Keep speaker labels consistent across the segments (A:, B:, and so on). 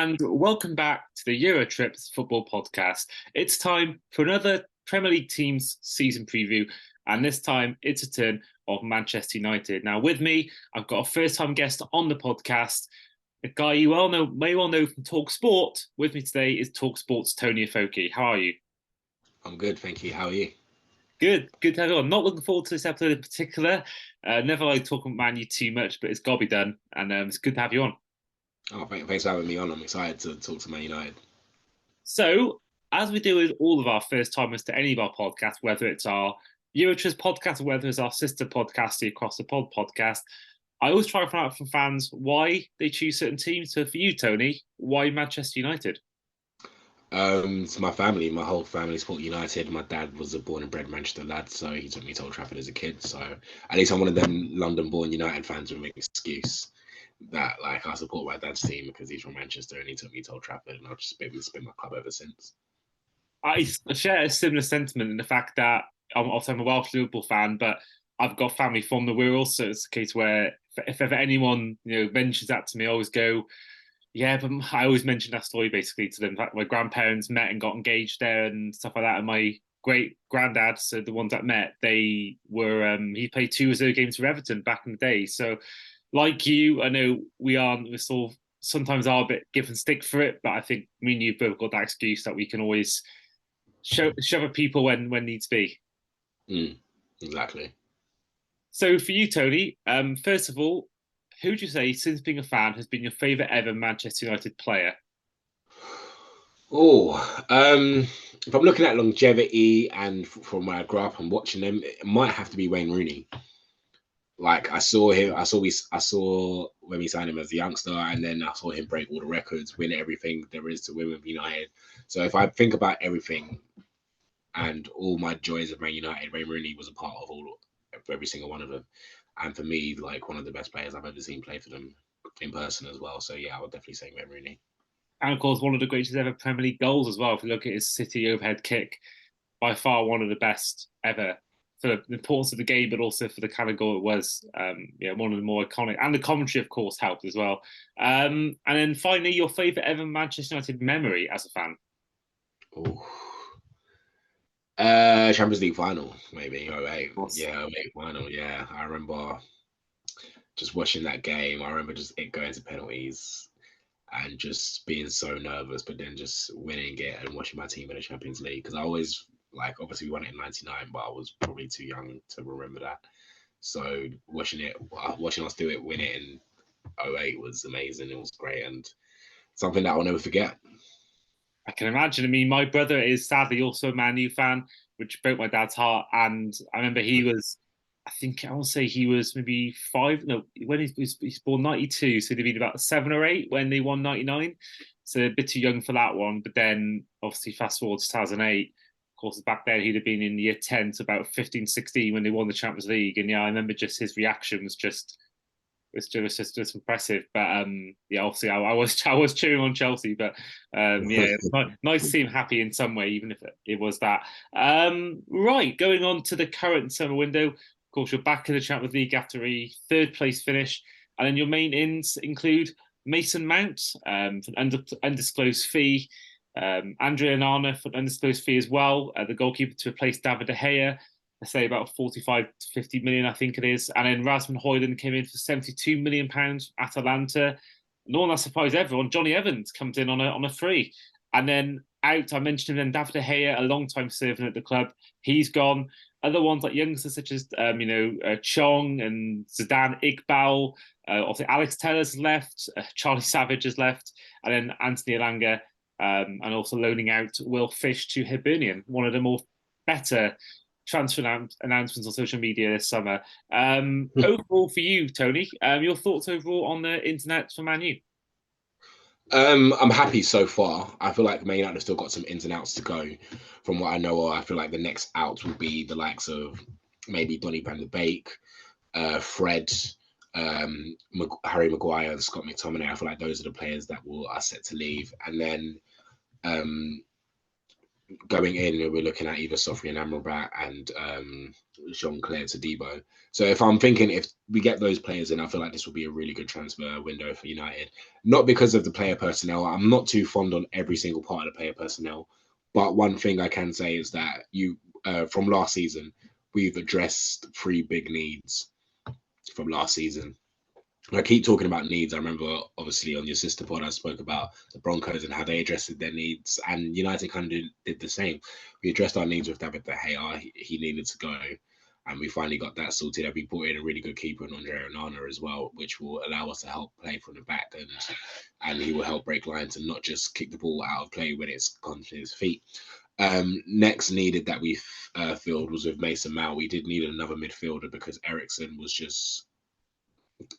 A: and welcome back to the Eurotrips football podcast. It's time for another Premier League team's season preview, and this time it's a turn of Manchester United. Now, with me, I've got a first-time guest on the podcast, a guy you may well know from TalkSPORT. With me today is TalkSPORT's Toni Afoke. How are you?
B: I'm good, thank you. How are you?
A: Good to have you on. Not looking forward to this episode in particular. Never like talking about Man U too much, but it's got to be done, and it's good to have you on.
B: Oh, thanks for having me on. I'm excited to talk to Man United.
A: So, as we do with all of our first timers to any of our podcasts, whether it's our Eurotrust podcast or whether it's our sister podcast, the Across the Pod podcast, I always try to find out from fans why they choose certain teams. So, for you, Toni, why Manchester United?
B: So my whole family support United. My dad was a born and bred Manchester lad, so he took me to Old Trafford as a kid. So at least I'm one of them London-born United fans with an excuse that like I support my dad's team because he's from Manchester and he took me to Old Trafford, and I've just been my club ever since.
A: I share a similar sentiment in the fact that I'm a Welsh Liverpool fan, but I've got family from the Wirral, so it's a case where if ever anyone mentions that to me, I always go, yeah, but I always mention that story basically to them. In fact, my grandparents met and got engaged there and stuff like that, and my great granddad, so the ones that met, they were he played 2-0 games for Everton back in the day. So, like you, I know we're sort of sometimes are a bit given stick for it, but I think me and you both got that excuse that we can always shove at people when needs be.
B: Exactly.
A: So for you, Toni, first of all, who would you say, since being a fan, has been your favourite ever Manchester United player?
B: Oh, if I'm looking at longevity and from where I grew up and watching them, it might have to be Wayne Rooney. Like I saw him, I saw when we signed him as a youngster, and then I saw him break all the records, win everything there is to win with United. So if I think about everything and all my joys of Man United, Wayne Rooney was a part of every single one of them. And for me, like one of the best players I've ever seen play for them in person as well. So yeah, I would definitely say Wayne Rooney.
A: And of course, one of the greatest ever Premier League goals as well. If you look at his City overhead kick, by far one of the best ever for the importance of the game, but also for the kind of goal it was. One of the more iconic, and the commentary, of course, helped as well. And then finally, your favourite ever Manchester United memory as a fan?
B: Oh. Champions League final, maybe. Yeah, 08 final. Yeah, I remember just watching that game. I remember just it going to penalties and just being so nervous, but then just winning it and watching my team in the Champions League. Because I always obviously we won it in '99, but I was probably too young to remember that. So watching us do it, win it in 08 was amazing. It was great and something that I'll never forget.
A: I can imagine. I mean, my brother is sadly also a Man U fan, which broke my dad's heart. And I remember I want to say he was maybe five. No, when he's born 92, so he'd been about 7 or 8 when they won 99. So a bit too young for that one. But then obviously fast forward to 2008. Of course, back then he'd have been in year 10 to about 15, 16 when they won the Champions League. And yeah, I remember just his reaction was just just impressive. But obviously I was cheering on Chelsea, but nice to see him happy in some way, even if it was that. Right, going on to the current summer window. Of course, you're back in the Champions League after a third place finish, and then your main ins include Mason Mount for an undisclosed fee, Andre Onana for an undisclosed fee as well, the goalkeeper to replace David De Gea. I say about 45 to 50 million, I think it is. And then Rasmus Hoijlund came in for 72 million pounds at Atalanta. No one that surprised everyone. Johnny Evans comes in on a free. And then out, I mentioned him then, David De Gea, a long time servant at the club. He's gone. Other ones like youngsters such as Chong and Zidane Iqbal. Obviously, Alex Tellers left. Charlie Savage has left. And then Anthony Elanga. And also loaning out Will Fish to Hibernian, one of the more better transfer announcements on social media this summer. Overall for you, Toni, your thoughts overall on the internet for Man U?
B: I'm happy so far. I feel like Man United have still got some ins and outs to go. From what I know, I feel like the next out will be the likes of maybe Donny van de Beek, Fred, Harry Maguire, and Scott McTominay. I feel like those are the players that are set to leave. And then going in, we're looking at either Sofian Amrabat and Jean-Claire Todibo. So if I'm thinking if we get those players in, I feel like this will be a really good transfer window for United. Not because of the player personnel. I'm not too fond on every single part of the player personnel. But one thing I can say is that from last season, we've addressed three big needs from last season. I keep talking about needs. I remember, obviously, on your sister pod, I spoke about the Broncos and how they addressed their needs, and United kind of did the same. We addressed our needs with David De Gea. He needed to go, and we finally got that sorted. And we brought in a really good keeper, Andre Onana, as well, which will allow us to help play from the back, and he will help break lines and not just kick the ball out of play when it's gone to his feet. Next needed that we filled was with Mason Mount. We did need another midfielder because Eriksen was just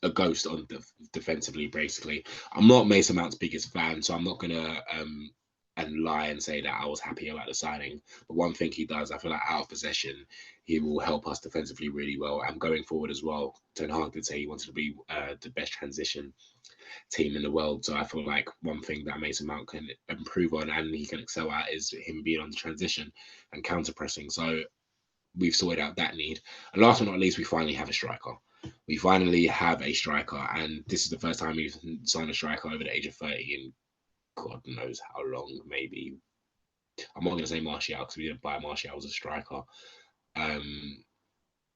B: a ghost on defensively. Basically, I'm not Mason Mount's biggest fan, so I'm not gonna and lie and say that I was happy about the signing. But one thing he does, I feel like out of possession, he will help us defensively really well. And going forward as well, Ten Hag did say he wanted to be the best transition team in the world. So I feel like one thing that Mason Mount can improve on and he can excel at is him being on the transition and counter pressing. So we've sorted out that need. And last but not least, we finally have a striker. We finally have a striker, and this is the first time we've signed a striker over the age of 30 in God knows how long. Maybe I'm not going to say Martial because we didn't buy Martial as a striker.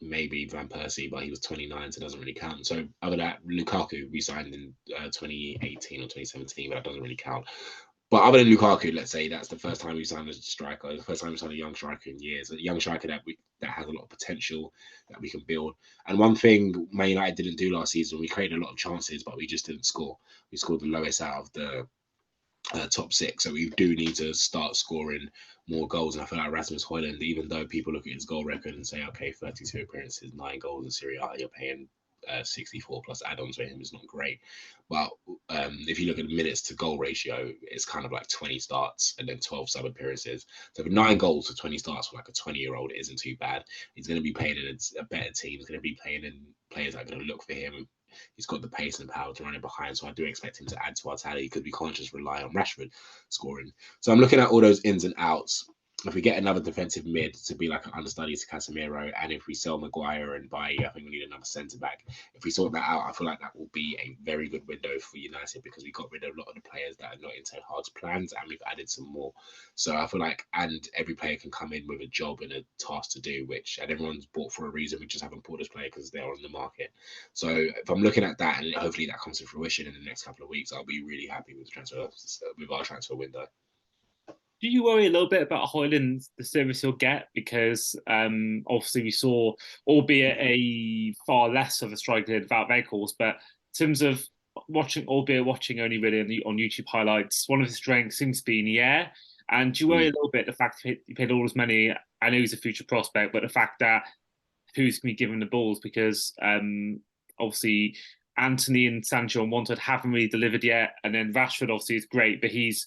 B: Maybe Van Persie, but he was 29, so it doesn't really count. So other than that, Lukaku we signed in 2018 or 2017, but that doesn't really count. But other than Lukaku, let's say that's the first time we signed a striker, the first time we signed a young striker in years, a young striker that has a lot of potential that we can build. And one thing Man United didn't do last season, we created a lot of chances, but we just didn't score. We scored the lowest out of the top six, so we do need to start scoring more goals. And I feel like Rasmus Hoijlund, even though people look at his goal record and say, okay, 32 appearances, 9 goals in Serie A, you're paying 64 plus add-ons for him is not great. But if you look at the minutes to goal ratio, it's kind of like 20 starts and then 12 sub appearances. So for 9 goals for 20 starts for like a 20-year-old isn't too bad. He's going to be playing in a better team. He's going to be playing in players that are going to look for him. He's got the pace and the power to run it behind. So I do expect him to add to our tally because we can't just rely on Rashford scoring. So I'm looking at all those ins and outs. If we get another defensive mid to be like an understudy to Casemiro, and if we sell Maguire and buy, I think we need another centre back. If we sort that out, I feel like that will be a very good window for United because we got rid of a lot of the players that are not in Ten Hag's plans, and we've added some more. So I feel like, and every player can come in with a job and a task to do, and everyone's bought for a reason. We just haven't bought this player because they're on the market. So if I'm looking at that, and hopefully that comes to fruition in the next couple of weeks, I'll be really happy with our transfer window.
A: Do you worry a little bit about Hoijlund, the service he'll get? Because obviously we saw, albeit a far less of a striker than Wout Weghorst, but in terms of watching only really on YouTube highlights, one of his strengths seems to be in the air. And do you worry a little bit the fact that he paid all his money? I know he's a future prospect, but the fact that who's going to be given the balls because obviously Antony and Sancho and Wanted haven't really delivered yet, and then Rashford obviously is great, but he's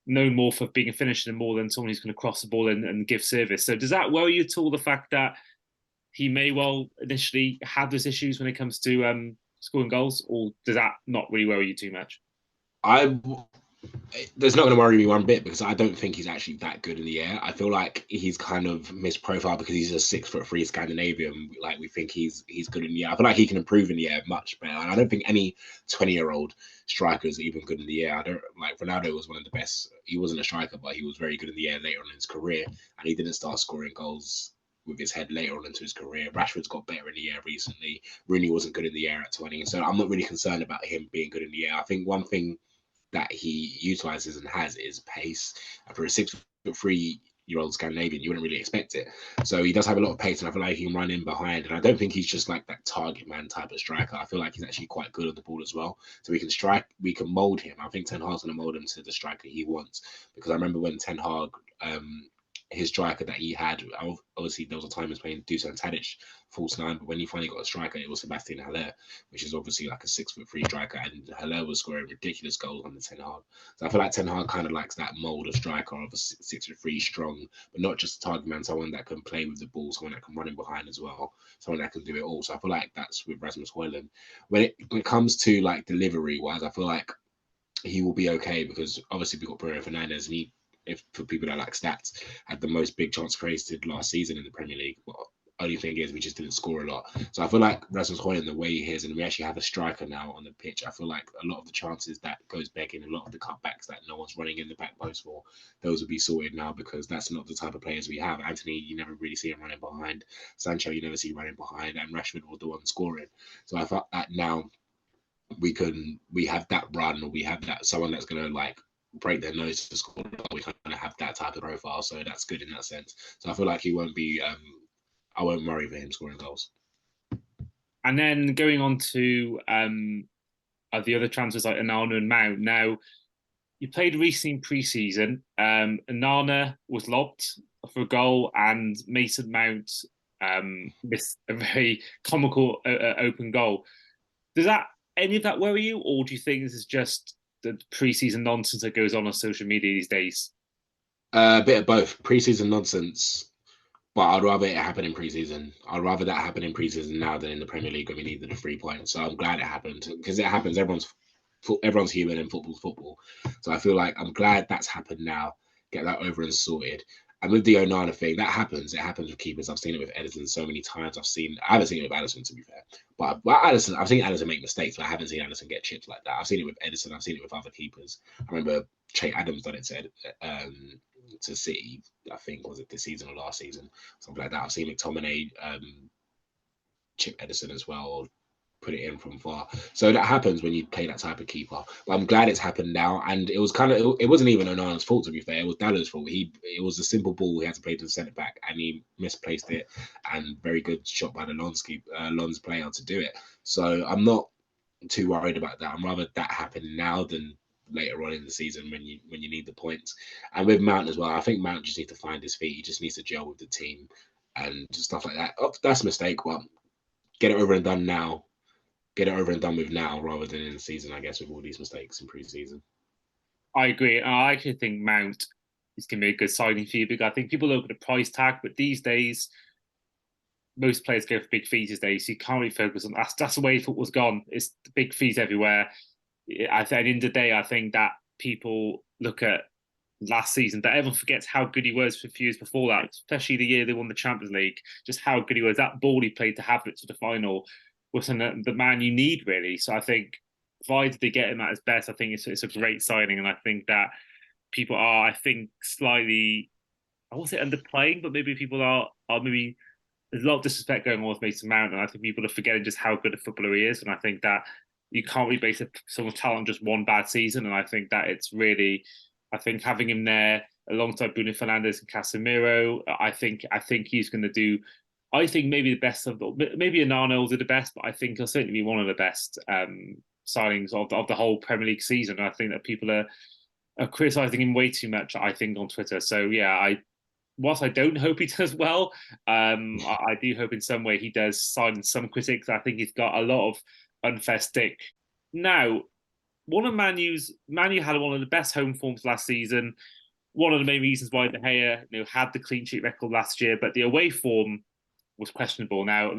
A: known more for being a finisher more than someone who's going to cross the ball and give service. So does that worry you at all, the fact that he may well initially have those issues when it comes to scoring goals, or does that not really worry you too much?
B: There's not going to worry me one bit because I don't think he's actually that good in the air. I feel like he's kind of missed profile because he's a 6'3" Scandinavian. Like we think he's good in the air. I feel like he can improve in the air much better. And I don't think any 20-year-old striker is even good in the air. I don't like Ronaldo was one of the best. He wasn't a striker, but he was very good in the air later on in his career, and he didn't start scoring goals with his head later on into his career. Rashford's got better in the air recently. Rooney wasn't good in the air at 20, so I'm not really concerned about him being good in the air. I think one thing that he utilizes and has is pace. And for a 6'3" Scandinavian, you wouldn't really expect it. So he does have a lot of pace, and I feel like he can run in behind. And I don't think he's just like that target man type of striker. I feel like he's actually quite good on the ball as well. So we can mold him. I think Ten Hag's going to mold him to the striker he wants. Because I remember when Ten Hag, his striker that he had, obviously there was a time he was playing Dusan Tadic false nine, but when he finally got a striker, it was Sebastian Haller, which is obviously like a 6'3" striker, and Haller was scoring ridiculous goals on the Ten Hag. So I feel like Ten Hag kind of likes that mold of striker of a 6'3" strong, but not just a target man, someone that can play with the ball, someone that can run in behind as well, someone that can do it all. So I feel like that's with Rasmus Hoijlund. When it comes to like delivery wise, I feel like he will be okay because obviously we got Bruno Fernandes, and if for people that like stats, had the most big chance created last season in the Premier League. Well, Only thing is, we just didn't score a lot. So I feel like Rasmus Hoijlund, the way he is, and we actually have a striker now on the pitch, I feel like a lot of the chances that goes back in, a lot of the cutbacks that no one's running in the back post for, those will be sorted now, because that's not the type of players we have. Anthony, you never really see him running behind. Sancho, you never see running behind, and Rashford was the one scoring. So I thought that now we have that run, or we have that someone that's going to like break their nose to score. We kind of have that type of profile, so that's good in that sense. So I feel like he won't be. I won't worry for him scoring goals.
A: And then going on to the other transfers like Onana and Mount. Now, you played recently in pre-season. Onana was lobbed for a goal, and Mason Mount missed a very comical open goal. Does that any of that worry you, or do you think this is just the pre-season nonsense that goes on social media these days?
B: A bit of both. Pre-season nonsense, but I'd rather it happen in pre-season. I'd rather that happen in pre-season now than in the Premier League when we needed a 3 points. So I'm glad it happened, because it happens. Everyone's human, and football's football. So I feel like I'm glad that's happened now. Get that over and sorted. And with the Onana thing, that happens. It happens with keepers. I've seen it with Edison so many times. I haven't seen it with Addison, to be fair. But Addison, I've seen Addison make mistakes, but I haven't seen Addison get chipped like that. I've seen it with Edison. I've seen it with other keepers. I remember Che Adams done it to City, I think, was it this season or last season? Something like that. I've seen McTominay chip Edison as well, or put it in from far. So that happens when you play that type of keeper. But I'm glad it's happened now. And it wasn't even Onana's fault, to be fair. It was Dalot's fault. It was a simple ball. He had to play to the centre back, and he misplaced it. And very good shot by the Lens player to do it. So I'm not too worried about that. I'm rather that happen now than later on in the season when you need the points. And with Mount as well, I think Mount just needs to find his feet. He just needs to gel with the team and stuff like that. Oh, that's a mistake, but get it over and done now. Get it over and done with now rather than in the season, I guess, with all these mistakes in pre-season.
A: I agree. I actually think Mount is going to be a good signing for you, because I think people look at the price tag, but these days, most players go for big fees these days. So you can't really focus on that's the way football's gone. It's big fees everywhere. At the end of the day, I think that people look at last season, that everyone forgets how good he was for a few years before that, especially the year they won the Champions League, just how good he was. That ball he played to have it to the final was the man you need, really. So I think, provided they get him at his best, I think it's a great signing. And I think that people are, I think, slightly, I won't say underplaying, but maybe people are maybe, there's a lot of disrespect going on with Mason Mount, and I think people are forgetting just how good a footballer he is. And I think that you can't really base someone's talent on just one bad season. And I think that it's really, I think having him there alongside Bruno Fernandes and Casemiro, I think he's going to do. I think maybe the best maybe Onana will do the best, but I think he'll certainly be one of the best signings of the whole Premier League season. And I think that people are criticising him way too much, I think, on Twitter. So yeah, whilst I don't hope he does well, I do hope in some way he does silence some critics. I think he's got a lot of unfair stick. Now, one of Man U had one of the best home forms last season. One of the main reasons why De Gea had the clean sheet record last year, but the away form was questionable. Now,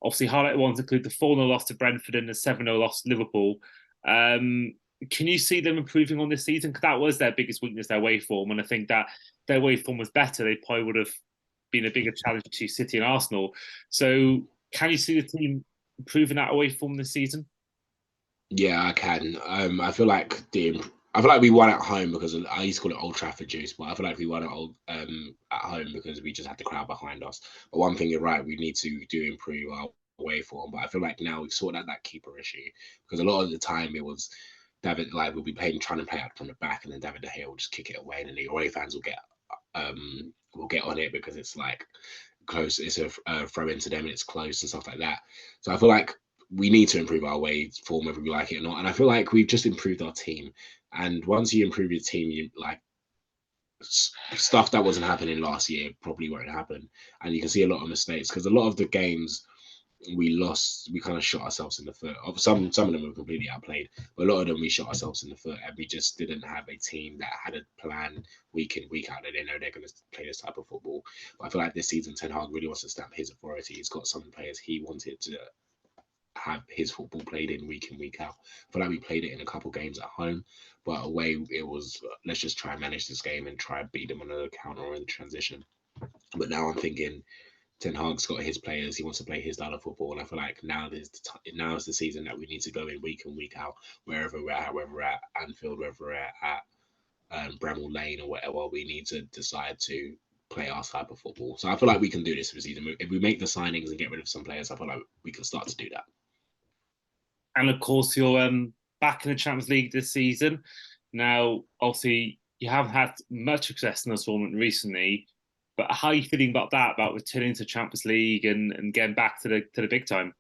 A: obviously, highlight ones include the 4-0 loss to Brentford and the 7-0 loss to Liverpool. Can you see them improving on this season? Because that was their biggest weakness, their away form. And I think that their away form was better, they probably would have been a bigger challenge to City and Arsenal. So can you see the team improving that away form this season?
B: Yeah, I can. I feel like we won at home because I used to call it Old Trafford juice, but I feel like we won at home because we just had the crowd behind us. But one thing, you're right, we need to improve our away form. But I feel like now we've sorted out that keeper issue, because a lot of the time it was David, like, we'll be trying to play out from the back, and then David De Gea will just kick it away, and then the away fans will get on it because it's like close. It's a throw into them, and it's close and stuff like that. So I feel like we need to improve our way form, whether we like it or not. And I feel like we've just improved our team. And once you improve your team, you like stuff that wasn't happening last year probably won't happen. And you can see a lot of mistakes, because a lot of the games we lost, we kind of shot ourselves in the foot. Some of them were completely outplayed, but a lot of them we shot ourselves in the foot, and we just didn't have a team that had a plan week in, week out, that they know they're going to play this type of football. But I feel like this season Ten Hag really wants to stamp his authority. He's got some players he wanted to have his football played in, week out. I feel like we played it in a couple games at home, but away it was, let's just try and manage this game and try and beat them on the counter or in transition. But now I'm thinking Ten Hag's got his players. He wants to play his style of football. And I feel like now is the season that we need to go in week in, week out, wherever we're at, whether we're at Anfield, whether we're at Bramall Lane or whatever. We need to decide to play our type of football. So I feel like we can do this this season. If we make the signings and get rid of some players, I feel like we can start to do that.
A: And of course, you're back in the Champions League this season. Now, obviously, you haven't had much success in the tournament recently, but how are you feeling about that? About returning to Champions League and getting back to the big time?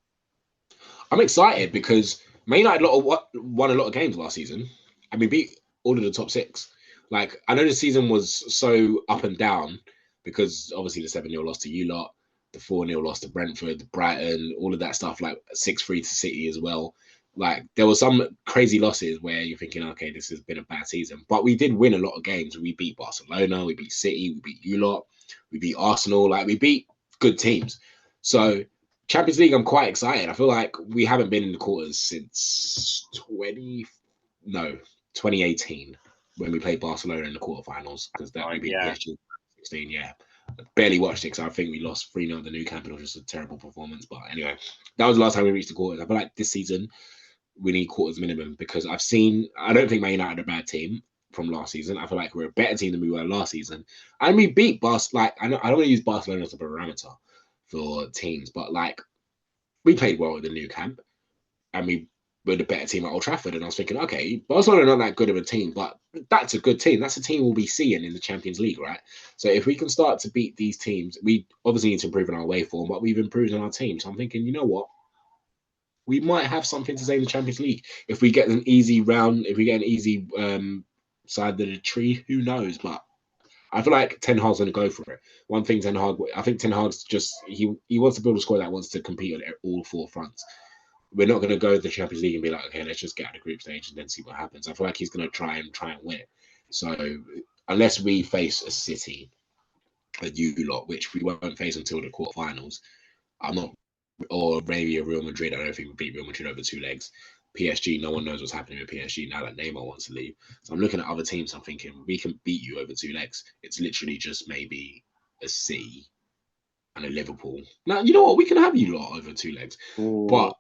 B: I'm excited because Man United won a lot of games last season. I mean, beat all of the top six. Like, I know the season was so up and down because obviously the 7-0 loss to you lot, the 4-0 loss to Brentford, Brighton, all of that stuff, like 6-3 to City as well. Like, there were some crazy losses where you're thinking, okay, this has been a bad season. But we did win a lot of games. We beat Barcelona, we beat City, we beat you lot, we beat Arsenal. Like, we beat good teams. So, Champions League, I'm quite excited. I feel like we haven't been in the quarters since 2018 when we played Barcelona in the quarterfinals because that we beat PSG 16. Yeah, barely watched it because I think we lost 3-0 at the Nou Camp. It was just a terrible performance. But anyway, that was the last time we reached the quarters. I feel like this season we need quarters minimum because I don't think Man United are a bad team from last season. I feel like we're a better team than we were last season, and we beat Barcelona. Like, I don't want to use Barcelona as a barometer for teams, but like we played well at the Nou Camp and we were the better team at Old Trafford. And I was thinking, okay, Barcelona are not that good of a team, but that's a good team. That's a team we'll be seeing in the Champions League, right? So if we can start to beat these teams, we obviously need to improve in our way form, but we've improved on our team. So I'm thinking, you know what? We might have something to say in the Champions League. If we get an easy round, if we get an easy side of the tree, who knows? But I feel like Ten Hag's going to go for it. One thing I think Ten Hag's just, he wants to build a squad that wants to compete on all four fronts. We're not going to go to the Champions League and be like, okay, let's just get out of the group stage and then see what happens. I feel like he's going to try and win it. So unless we face a City, a you lot, which we won't face until the quarterfinals, I'm not, or maybe a Real Madrid. I don't think we beat Real Madrid over 2 legs. PSG, no one knows what's happening with PSG now that Neymar wants to leave. So I'm looking at other teams. I'm thinking we can beat you over 2 legs. It's literally just maybe a City and a Liverpool. Now, you know what? We can have you lot over 2 legs. Ooh. But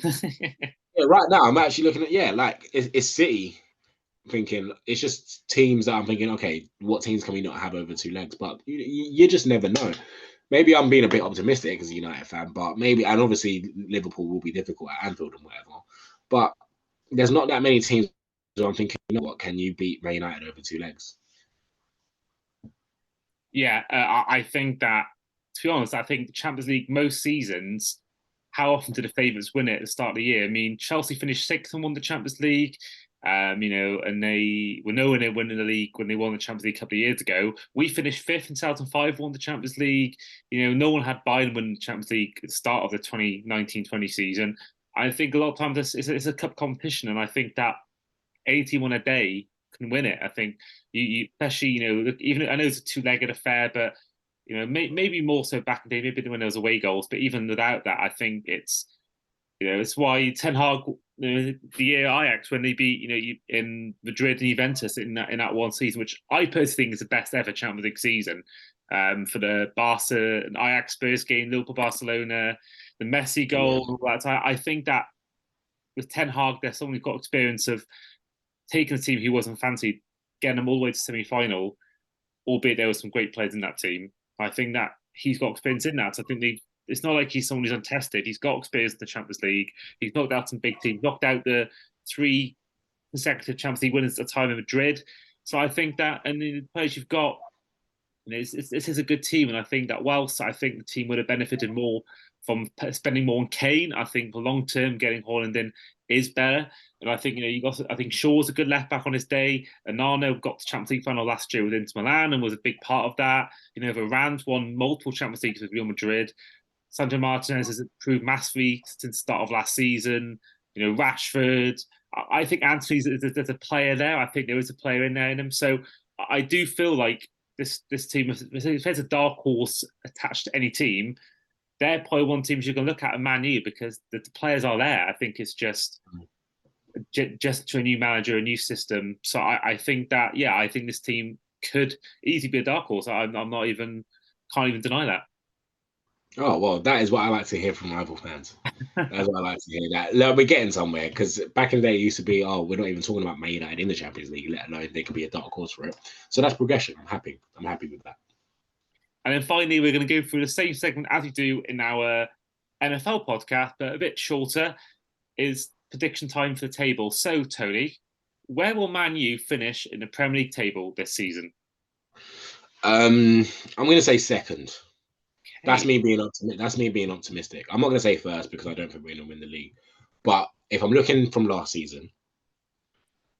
B: yeah, right now, I'm actually looking at, like, it's City. Thinking it's just teams that I'm thinking, okay, what teams can we not have over 2 legs? But you just never know. Maybe I'm being a bit optimistic as a United fan, but maybe, and obviously Liverpool will be difficult at Anfield and whatever. But there's not that many teams where I'm thinking, you know what, can you beat Man United over 2 legs?
A: Yeah, I think that, to be honest, I think the Champions League, most seasons, how often do the favourites win it at the start of the year? I mean, Chelsea finished 6th and won the Champions League. And they were nowhere near winning the league when they won the Champions League a couple of years ago. We finished 5th in 2005, won the Champions League. No one had Bayern win the Champions League at the start of the 2019-20 season. I think a lot of times it's a cup competition, and I think that any team on a day can win it. I think you especially, even I know it's a 2-legged affair, but maybe more so back in the day, maybe when there was away goals, but even without that, I think it's why Ten Hag, the year Ajax when they beat in Madrid and Juventus in that one season, which I personally think is the best ever Champions League season, for the Barca and Ajax Spurs game, Liverpool Barcelona, the Messi goal, all that. I think that with Ten Hag, there's someone who's got experience of taking a team who wasn't fancied, getting them all the way to semi-final, albeit there were some great players in that team. I think that he's got experience in that. So I think it's not like he's someone who's untested. He's got experience in the Champions League. He's knocked out some big teams, knocked out the 3 consecutive Champions League winners at the time in Madrid. So I think that, and the players you've got, this is a good team. And I think that whilst I think the team would have benefited more from spending more on Kane, I think for long term getting Hoijlund in is better. And I think I think Shaw's a good left back on his day. Onana got the Champions League final last year with Inter Milan and was a big part of that. Varane won multiple Champions Leagues with Real Madrid. Sandro Martinez has improved massively since the start of last season. Rashford. I think Anthony's there's a player there. I think there is a player in there in him. So I do feel like this team, if there's a dark horse attached to any team, they're probably one team you can look at Man U because the players are there. I think it's just to a new manager, a new system. So I think that, I think this team could easily be a dark horse. Can't even deny that.
B: Oh well, that is what I like to hear from rival fans. That's what I like to hear. That look, we're getting somewhere because back in the day, it used to be, oh, we're not even talking about Man United in the Champions League, let alone they could be a dark horse for it. So that's progression. I'm happy. I'm happy with that.
A: And then finally, we're going to go through the same segment as we do in our NFL podcast, but a bit shorter, is prediction time for the table. So, Tony, where will Man U finish in the Premier League table this season?
B: I'm going to say second. That's
A: Hey,
B: me being That's me being optimistic. I'm not going to say first because I don't think we're going to win the league. But if I'm looking from last season,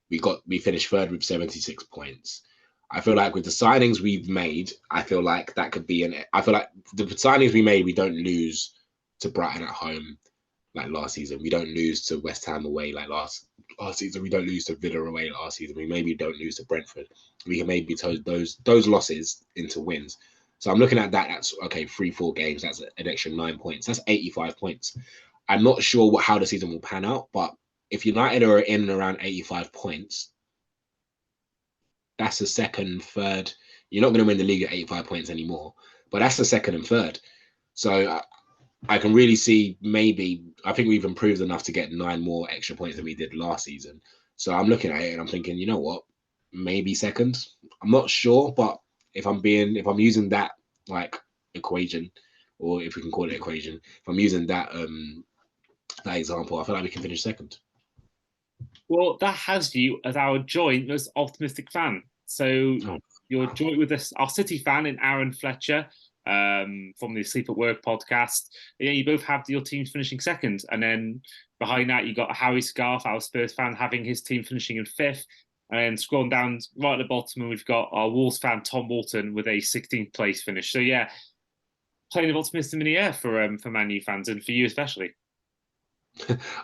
B: we finished third with 76 points. I feel like with the signings we've made, I feel like that could be I feel like the signings we made, we don't lose to Brighton at home like last season. We don't lose to West Ham away like last season. We don't lose to Villa away last season. We maybe don't lose to Brentford. We can maybe turn those losses into wins. So I'm looking at that. That's okay. 3-4 games. That's an extra 9 points. That's 85 points. I'm not sure how the season will pan out, but if United are in and around 85 points, that's the second, third. You're not going to win the league at 85 points anymore, but that's the second and third. So I can really see I think we've improved enough to get 9 more extra points than we did last season. So I'm looking at it and I'm thinking, you know what, maybe second. I'm not sure, but if I'm using that like equation, or if we can call it equation, if I'm using that example, I feel like we can finish second.
A: well, that has you as our joint most optimistic fan. So
B: Oh,
A: you're
B: wow.
A: joint with us, our City fan in Aaron Fletcher from the Sleep at Work podcast. Yeah, you both have your teams finishing second, and then behind that you got Harry Scarf, our Spurs fan, having his team finishing in fifth. And then scrolling down right at the bottom, and we've got our Wolves fan Tom Walton with a 16th place finish. So yeah, plenty of optimism in the air for Man U fans and for you especially.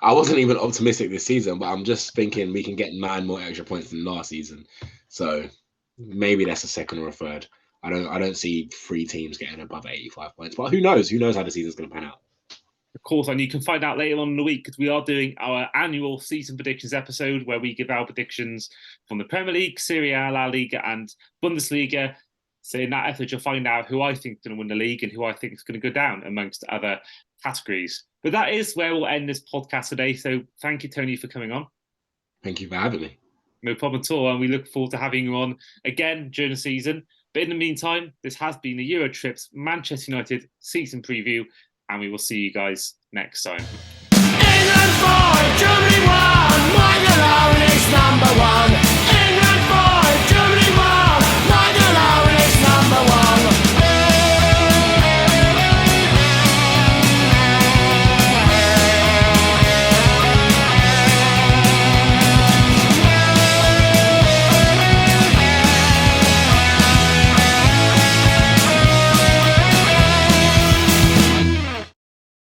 B: I wasn't even optimistic this season, but I'm just thinking we can get 9 more extra points than last season. So maybe that's a second or a third. I don't see 3 teams getting above 85 points, but who knows? Who knows how the season's going to pan out?
A: Of course, and you can find out later on in the week because we are doing our annual season predictions episode where we give our predictions from the Premier League, Serie A, La Liga, and Bundesliga. So in that effort, you'll find out who I think is going to win the league and who I think is going to go down amongst other categories. But that is where we'll end this podcast today. So thank you, Tony, for coming on.
B: Thank you for having me.
A: No problem at all. And we look forward to having you on again during the season. But in the meantime, this has been the Eurotrips Manchester United season preview, and we will see you guys next time.
C: England 4, Germany 1, Michael Owen is number